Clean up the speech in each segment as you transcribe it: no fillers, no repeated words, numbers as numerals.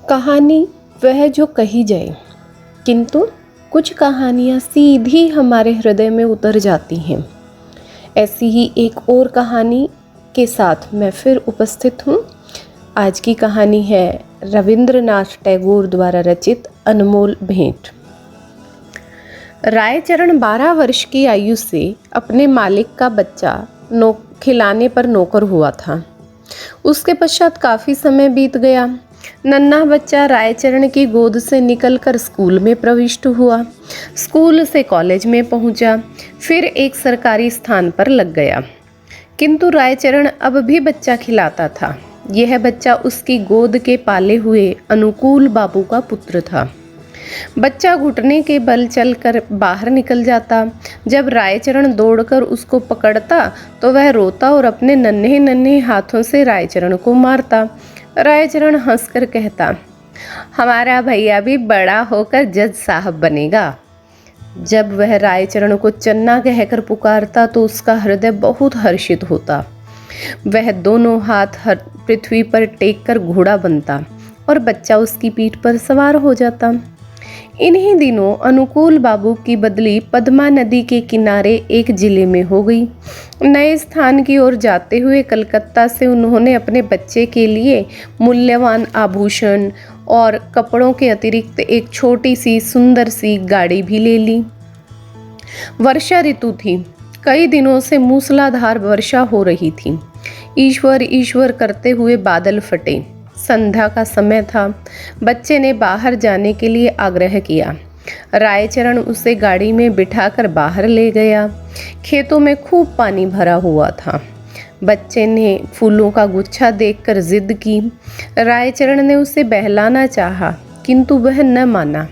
कहानी वह जो कही जाए, किंतु कुछ कहानियाँ सीधी हमारे हृदय में उतर जाती हैं। ऐसी ही एक और कहानी के साथ मैं फिर उपस्थित हूँ। आज की कहानी है रविंद्रनाथ टैगोर द्वारा रचित अनमोल भेंट। रायचरण 12 वर्ष की आयु से अपने मालिक का बच्चा खिलाने पर नौकर हुआ था। उसके पश्चात काफ़ी समय बीत गया। नन्हा बच्चा रायचरण की गोद से निकलकर स्कूल में प्रविष्ट हुआ, स्कूल से कॉलेज में पहुंचा, फिर एक सरकारी स्थान पर लग गया। किंतु रायचरण अब भी बच्चा खिलाता था। यह बच्चा उसकी गोद के पाले हुए अनुकूल बाबू का पुत्र था। बच्चा घुटने के बल चलकर बाहर निकल जाता। जब रायचरण दौड़कर उसको पकड़ता तो वह रोता और अपने नन्हे नन्हे हाथों से रायचरण को मारता। रायचरण हंसकर कहता, हमारा भैया भी बड़ा होकर जज साहब बनेगा। जब वह रायचरण को चन्ना कहकर पुकारता तो उसका हृदय बहुत हर्षित होता। वह दोनों हाथ पृथ्वी पर टेक कर घोड़ा बनता और बच्चा उसकी पीठ पर सवार हो जाता। इन्हीं दिनों अनुकूल बाबू की बदली पद्मा नदी के किनारे एक जिले में हो गई। नए स्थान की ओर जाते हुए कलकत्ता से उन्होंने अपने बच्चे के लिए मूल्यवान आभूषण और कपड़ों के अतिरिक्त एक छोटी सी सुंदर सी गाड़ी भी ले ली। वर्षा ऋतु थी। कई दिनों से मूसलाधार वर्षा हो रही थी। ईश्वर ईश्वर करते हुए बादल फटे। संध्या का समय था। बच्चे ने बाहर जाने के लिए आग्रह किया। रायचरण उसे गाड़ी में बिठाकर बाहर ले गया। खेतों में खूब पानी भरा हुआ था। बच्चे ने फूलों का गुच्छा देखकर जिद की। रायचरण ने उसे बहलाना चाहा, किंतु वह न माना।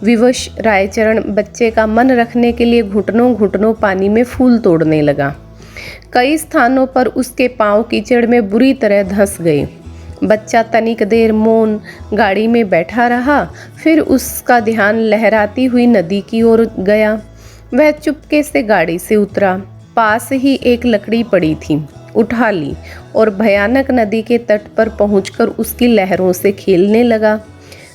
विवश रायचरण बच्चे का मन रखने के लिए घुटनों घुटनों पानी में फूल तोड़ने लगा। कई स्थानों पर उसके पांव कीचड़ में बुरी तरह धंस गए। बच्चा तनिक देर मौन गाड़ी में बैठा रहा, फिर उसका ध्यान लहराती हुई नदी की ओर गया। वह चुपके से गाड़ी से उतरा। पास ही एक लकड़ी पड़ी थी, उठा ली और भयानक नदी के तट पर पहुंचकर उसकी लहरों से खेलने लगा।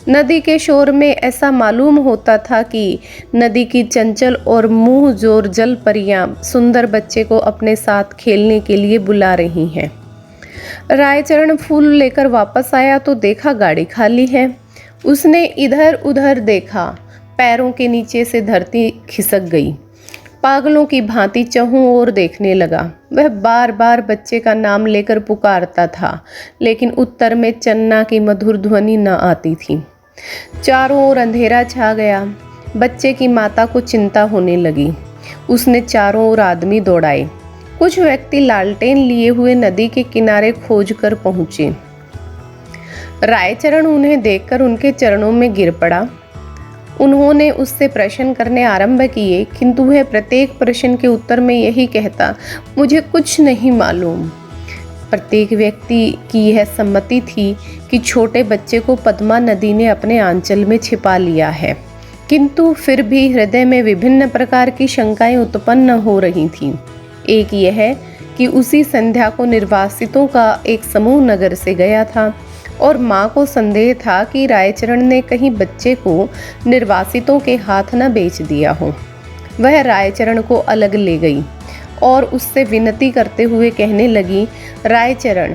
नदी के शोर में ऐसा मालूम होता था कि नदी की चंचल और मुंह जोर जल परियां सुंदर बच्चे को अपने साथ खेलने के लिए बुला रही हैं। रायचरण फूल लेकर वापस आया तो देखा गाड़ी खाली है। उसने इधर उधर देखा। पैरों के नीचे से धरती खिसक गई। पागलों की भांति चहुं ओर देखने लगा। वह बार बार बच्चे का नाम लेकर पुकारता था, लेकिन उत्तर में चन्ना की मधुर ध्वनि न आती थी। चारों ओर अंधेरा छा गया। बच्चे की माता को चिंता होने लगी। उसने चारों ओर आदमी दौड़ाए। कुछ व्यक्ति लालटेन लिए हुए नदी के किनारे खोज कर पहुंचे। रायचरण उन्हें देखकर उनके चरणों में गिर पड़ा। उन्होंने उससे प्रश्न करने आरंभ किए, किंतु वह प्रत्येक प्रश्न के उत्तर में यही कहता, मुझे कुछ नहीं मालूम। प्रत्येक व्यक्ति की यह सम्मति थी कि छोटे बच्चे को पद्मा नदी ने अपने आंचल में छिपा लिया है, किंतु फिर भी हृदय में विभिन्न प्रकार की शंकाएं उत्पन्न हो रही थीं। एक यह कि उसी संध्या को निर्वासितों का एक समूह नगर से गया था और माँ को संदेह था कि रायचरण ने कहीं बच्चे को निर्वासितों के हाथ न बेच दिया हो। वह रायचरण को अलग ले गई और उससे विनती करते हुए कहने लगी, रायचरण,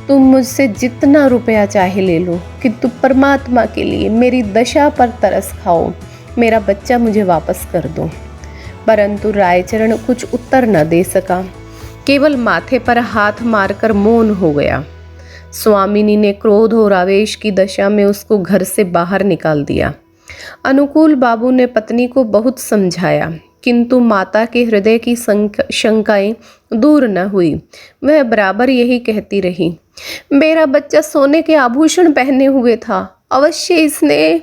तुम मुझसे जितना रुपया चाहे ले लो, किंतु परमात्मा के लिए मेरी दशा पर तरस खाओ। मेरा बच्चा मुझे वापस कर दो। परंतु रायचरण कुछ उत्तर न दे सका, केवल माथे पर हाथ मारकर मौन हो गया। स्वामिनी ने क्रोध और आवेश की दशा में उसको घर से बाहर निकाल दिया। अनुकूल बाबू ने पत्नी को बहुत समझाया, किंतु माता के हृदय की शंकाएं दूर न हुई। वह बराबर यही कहती रही, मेरा बच्चा सोने के आभूषण पहने हुए था, अवश्य इसने।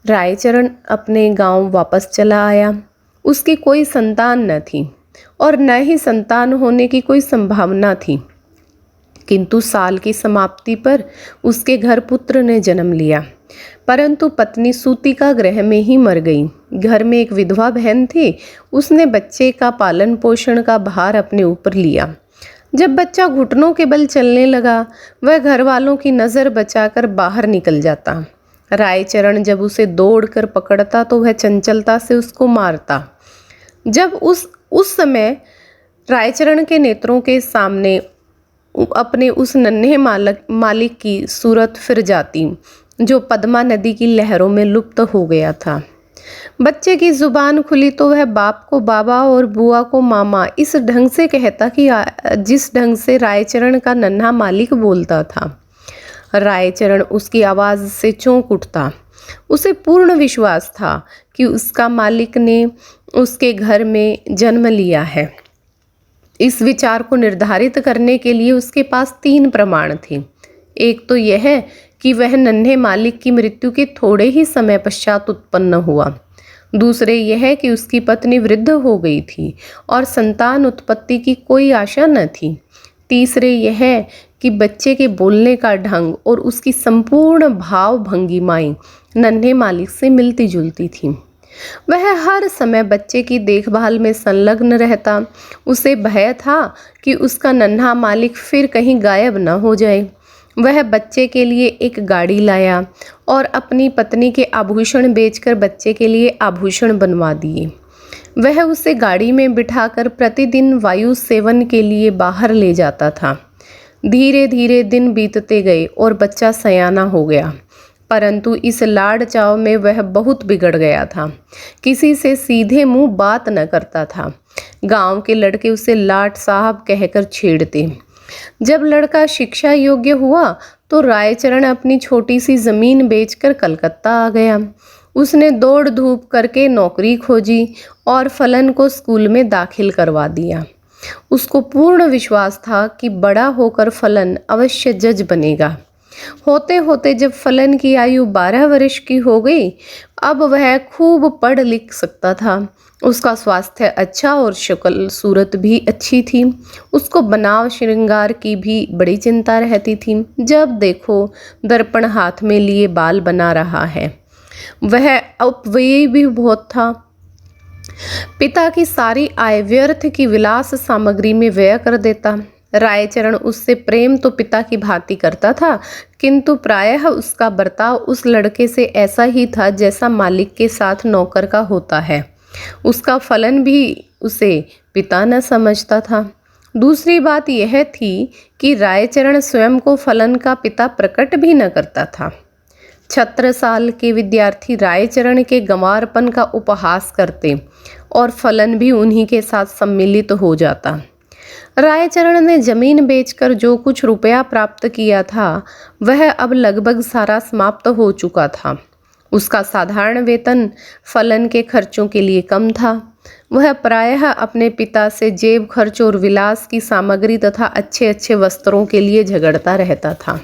रायचरण अपने गांव वापस चला आया। उसकी कोई संतान न थी और न ही संतान होने की कोई संभावना थी, किंतु साल की समाप्ति पर उसके घर पुत्र ने जन्म लिया। परंतु पत्नी सूतिका गृह में ही मर गई। घर में एक विधवा बहन थी। उसने बच्चे का पालन पोषण का भार अपने ऊपर लिया। जब बच्चा घुटनों के बल चलने लगा, वह घर वालों की नज़र बचाकर बाहर निकल जाता। रायचरण जब उसे दौड़कर पकड़ता तो वह चंचलता से उसको मारता। जब उस समय रायचरण के नेत्रों के सामने अपने उस नन्हे मालिक की सूरत फिर जाती, जो पद्मा नदी की लहरों में लुप्त हो गया था। बच्चे की जुबान खुली तो वह बाप को बाबा और बुआ को मामा इस ढंग से कहता कि जिस ढंग से रायचरण का नन्हा मालिक बोलता था। रायचरण उसकी आवाज़ से चौंक उठता। उसे पूर्ण विश्वास था कि उसका मालिक ने उसके घर में जन्म लिया है। इस विचार को निर्धारित करने के लिए उसके पास 3 प्रमाण थे। एक तो यह कि वह नन्हे मालिक की मृत्यु के थोड़े ही समय पश्चात उत्पन्न हुआ। दूसरे यह कि उसकी पत्नी वृद्ध हो गई थी और संतान उत्पत्ति की कोई आशा न थी। तीसरे यह कि बच्चे के बोलने का ढंग और उसकी संपूर्ण भाव भंगिमाएं नन्हे मालिक से मिलती जुलती थीं। वह हर समय बच्चे की देखभाल में संलग्न रहता। उसे भय था कि उसका नन्हा मालिक फिर कहीं गायब न हो जाए। वह बच्चे के लिए एक गाड़ी लाया और अपनी पत्नी के आभूषण बेचकर बच्चे के लिए आभूषण बनवा दिए। वह उसे गाड़ी में बिठाकर प्रतिदिन वायु सेवन के लिए बाहर ले जाता था। धीरे धीरे दिन बीतते गए और बच्चा सयाना हो गया, परंतु इस लाड़ चाव में वह बहुत बिगड़ गया था। किसी से सीधे मुंह बात न करता था। गांव के लड़के उसे लाट साहब कहकर छेड़ते। जब लड़का शिक्षा योग्य हुआ तो रायचरण अपनी छोटी सी जमीन बेचकर कलकत्ता आ गया। उसने दौड़ धूप करके नौकरी खोजी और फलन को स्कूल में दाखिल करवा दिया। उसको पूर्ण विश्वास था कि बड़ा होकर फलन अवश्य जज बनेगा। होते होते जब फलन की आयु 12 वर्ष की हो गई, अब वह खूब पढ़ लिख सकता था। उसका स्वास्थ्य अच्छा और शक्ल सूरत भी अच्छी थी। उसको बनाव श्रृंगार की भी बड़ी चिंता रहती थी। जब देखो दर्पण हाथ में लिए बाल बना रहा है। वह अपव्ययी भी बहुत था। पिता की सारी आय व्यर्थ की विलास सामग्री में व्यय कर देता। रायचरण उससे प्रेम तो पिता की भांति करता था, किंतु प्रायः उसका बर्ताव उस लड़के से ऐसा ही था जैसा मालिक के साथ नौकर का होता है। उसका फलन भी उसे पिता न समझता था। दूसरी बात यह थी कि रायचरण स्वयं को फलन का पिता प्रकट भी न करता था। छत्रसाल के विद्यार्थी रायचरण के गंवारपन का उपहास करते और फलन भी उन्हीं के साथ सम्मिलित हो जाता। रायचरण ने जमीन बेचकर जो कुछ रुपया प्राप्त किया था वह अब लगभग सारा समाप्त हो चुका था। उसका साधारण वेतन फलन के खर्चों के लिए कम था। वह प्रायः अपने पिता से जेब खर्च और विलास की सामग्री तथा अच्छे अच्छे वस्त्रों के लिए झगड़ता रहता था।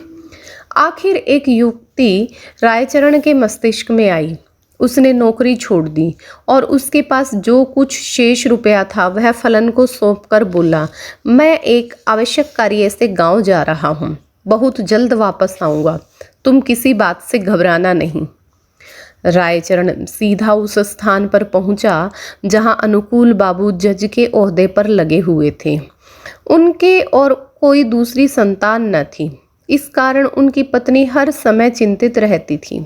आखिर एक युक्ति रायचरण के मस्तिष्क में आई। उसने नौकरी छोड़ दी और उसके पास जो कुछ शेष रुपया था वह फलन को सौंपकर बोला, मैं एक आवश्यक कार्य से गांव जा रहा हूँ, बहुत जल्द वापस आऊँगा, तुम किसी बात से घबराना नहीं। रायचरण सीधा उस स्थान पर पहुंचा जहां अनुकूल बाबू जज के ओहदे पर लगे हुए थे। उनके और कोई दूसरी संतान न थी। इस कारण उनकी पत्नी हर समय चिंतित रहती थी।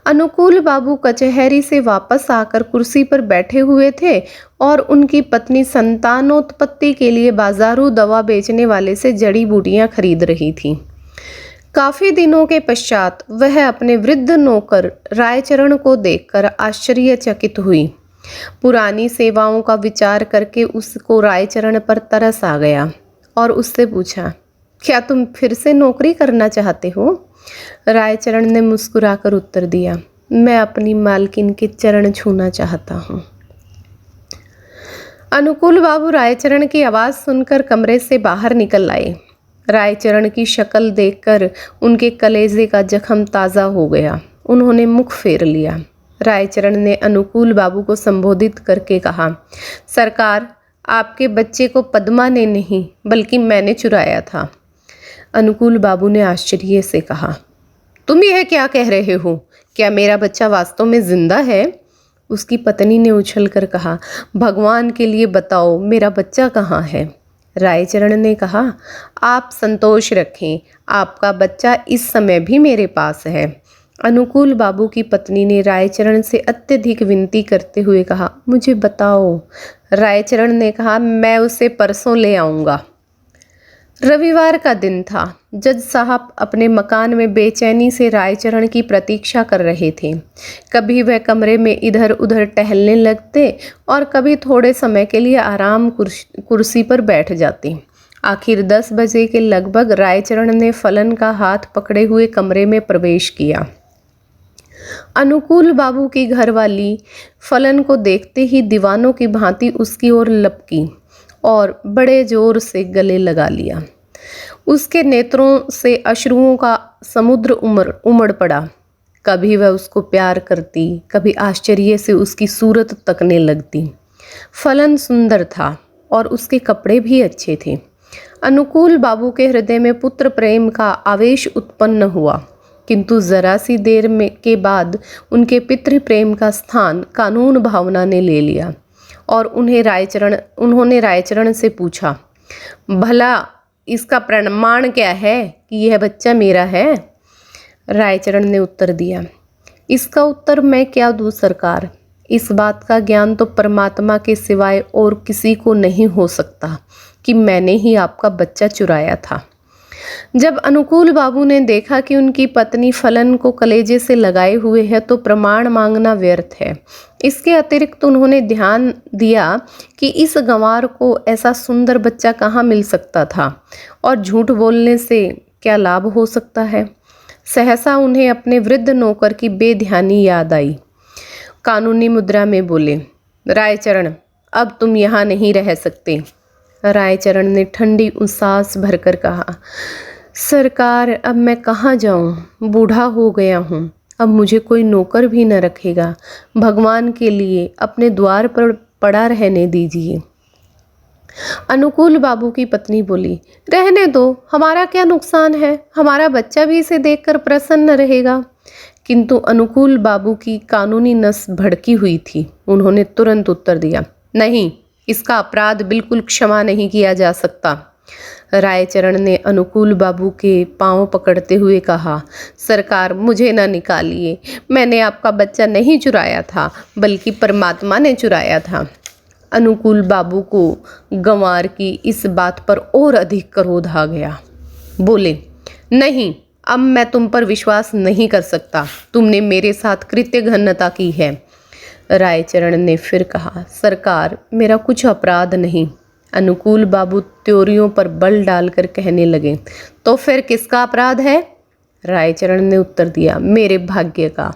अनुकूल बाबू कचहरी से वापस आकर कुर्सी पर बैठे हुए थे और उनकी पत्नी संतानोत्पत्ति के लिए बाजारू दवा बेचने वाले से जड़ी बूटियां खरीद रही थी। काफी दिनों के पश्चात वह अपने वृद्ध नौकर रायचरण को देखकर आश्चर्यचकित हुई। पुरानी सेवाओं का विचार करके उसको रायचरण पर तरस आ गया और उससे पूछा, क्या तुम फिर से नौकरी करना चाहते हो? रायचरण ने मुस्कुराकर उत्तर दिया, मैं अपनी मालकिन के चरण छूना चाहता हूँ। अनुकूल बाबू रायचरण की आवाज़ सुनकर कमरे से बाहर निकल आए। रायचरण की शक्ल देखकर उनके कलेजे का जख्म ताज़ा हो गया। उन्होंने मुख फेर लिया। रायचरण ने अनुकूल बाबू को संबोधित करके कहा, सरकार, आपके बच्चे को पद्मा ने नहीं बल्कि मैंने चुराया था। अनुकूल बाबू ने आश्चर्य से कहा, तुम यह क्या कह रहे हो? क्या मेरा बच्चा वास्तव में जिंदा है? उसकी पत्नी ने उछलकर कहा, भगवान के लिए बताओ, मेरा बच्चा कहाँ है? रायचरण ने कहा, आप संतोष रखें, आपका बच्चा इस समय भी मेरे पास है। अनुकूल बाबू की पत्नी ने रायचरण से अत्यधिक विनती करते हुए कहा, मुझे बताओ। रायचरण ने कहा, मैं उसे परसों ले आऊँगा। रविवार का दिन था। जज साहब अपने मकान में बेचैनी से रायचरण की प्रतीक्षा कर रहे थे। कभी वह कमरे में इधर उधर टहलने लगते और कभी थोड़े समय के लिए आराम कुर्सी पर बैठ जाते। आखिर 10 बजे के लगभग रायचरण ने फलन का हाथ पकड़े हुए कमरे में प्रवेश किया। अनुकूल बाबू की घरवाली फलन को देखते ही दीवानों की भांति उसकी ओर लपकी और बड़े जोर से गले लगा लिया। उसके नेत्रों से अश्रुओं का समुद्र उमड़ पड़ा। कभी वह उसको प्यार करती, कभी आश्चर्य से उसकी सूरत तकने लगती। फलन सुंदर था और उसके कपड़े भी अच्छे थे। अनुकूल बाबू के हृदय में पुत्र प्रेम का आवेश उत्पन्न हुआ, किंतु जरा सी देर में के बाद उनके पितृ प्रेम का स्थान कानून भावना ने ले लिया और उन्होंने रायचरण से पूछा, भला इसका प्रमाण क्या है कि यह बच्चा मेरा है? रायचरण ने उत्तर दिया, इसका उत्तर मैं क्या दूं सरकार। इस बात का ज्ञान तो परमात्मा के सिवाय और किसी को नहीं हो सकता कि मैंने ही आपका बच्चा चुराया था। जब अनुकूल बाबू ने देखा कि उनकी पत्नी फलन को कलेजे से लगाए हुए है तो प्रमाण मांगना व्यर्थ है। इसके अतिरिक्त उन्होंने ध्यान दिया कि इस गंवार को ऐसा सुंदर बच्चा कहाँ मिल सकता था और झूठ बोलने से क्या लाभ हो सकता है। सहसा उन्हें अपने वृद्ध नौकर की बेध्यानी याद आई। कानूनी मुद्रा में बोले, रायचरण, अब तुम यहाँ नहीं रह सकते। रायचरण ने ठंडी सांस भरकर कहा, सरकार, अब मैं कहाँ जाऊँ? बूढ़ा हो गया हूँ, अब मुझे कोई नौकर भी न रखेगा। भगवान के लिए अपने द्वार पर पड़ा रहने दीजिए। अनुकूल बाबू की पत्नी बोली, रहने दो, हमारा क्या नुकसान है, हमारा बच्चा भी इसे देखकर प्रसन्न रहेगा। किंतु अनुकूल बाबू की कानूनी नस भड़की हुई थी। उन्होंने तुरंत उत्तर दिया, नहीं, इसका अपराध बिल्कुल क्षमा नहीं किया जा सकता। रायचरण ने अनुकूल बाबू के पांव पकड़ते हुए कहा, सरकार, मुझे न निकालिए, मैंने आपका बच्चा नहीं चुराया था, बल्कि परमात्मा ने चुराया था। अनुकूल बाबू को गंवार की इस बात पर और अधिक क्रोध आ गया। बोले, नहीं, अब मैं तुम पर विश्वास नहीं कर सकता, तुमने मेरे साथ कृत्य घ्नता की है। रायचरण ने फिर कहा, सरकार, मेरा कुछ अपराध नहीं। अनुकूल बाबू त्योरियों पर बल डालकर कहने लगे, तो फिर किसका अपराध है? रायचरण ने उत्तर दिया, मेरे भाग्य का।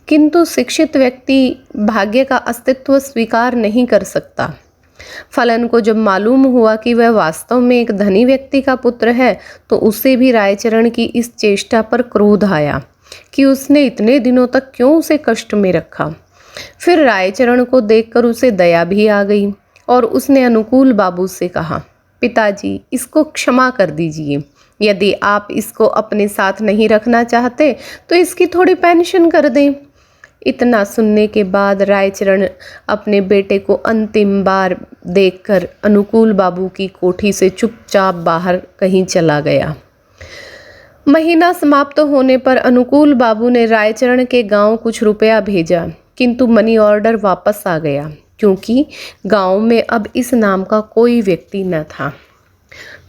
किंतु शिक्षित व्यक्ति भाग्य का अस्तित्व स्वीकार नहीं कर सकता। फलन को जब मालूम हुआ कि वह वास्तव में एक धनी व्यक्ति का पुत्र है तो उसे भी रायचरण की इस चेष्टा पर क्रोध आया कि उसने इतने दिनों तक क्यों उसे कष्ट में रखा। फिर रायचरण को देखकर उसे दया भी आ गई और उसने अनुकूल बाबू से कहा, पिताजी, इसको क्षमा कर दीजिए। यदि आप इसको अपने साथ नहीं रखना चाहते तो इसकी थोड़ी पेंशन कर दें। इतना सुनने के बाद रायचरण अपने बेटे को अंतिम बार देखकर अनुकूल बाबू की कोठी से चुपचाप बाहर कहीं चला गया। महीना समाप्त होने पर अनुकूल बाबू ने रायचरण के गांव कुछ रुपया भेजा, किंतु मनी ऑर्डर वापस आ गया क्योंकि गांव में अब इस नाम का कोई व्यक्ति न था।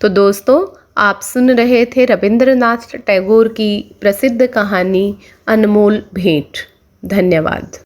तो दोस्तों, आप सुन रहे थे रविंद्रनाथ टैगोर की प्रसिद्ध कहानी अनमोल भेंट। धन्यवाद।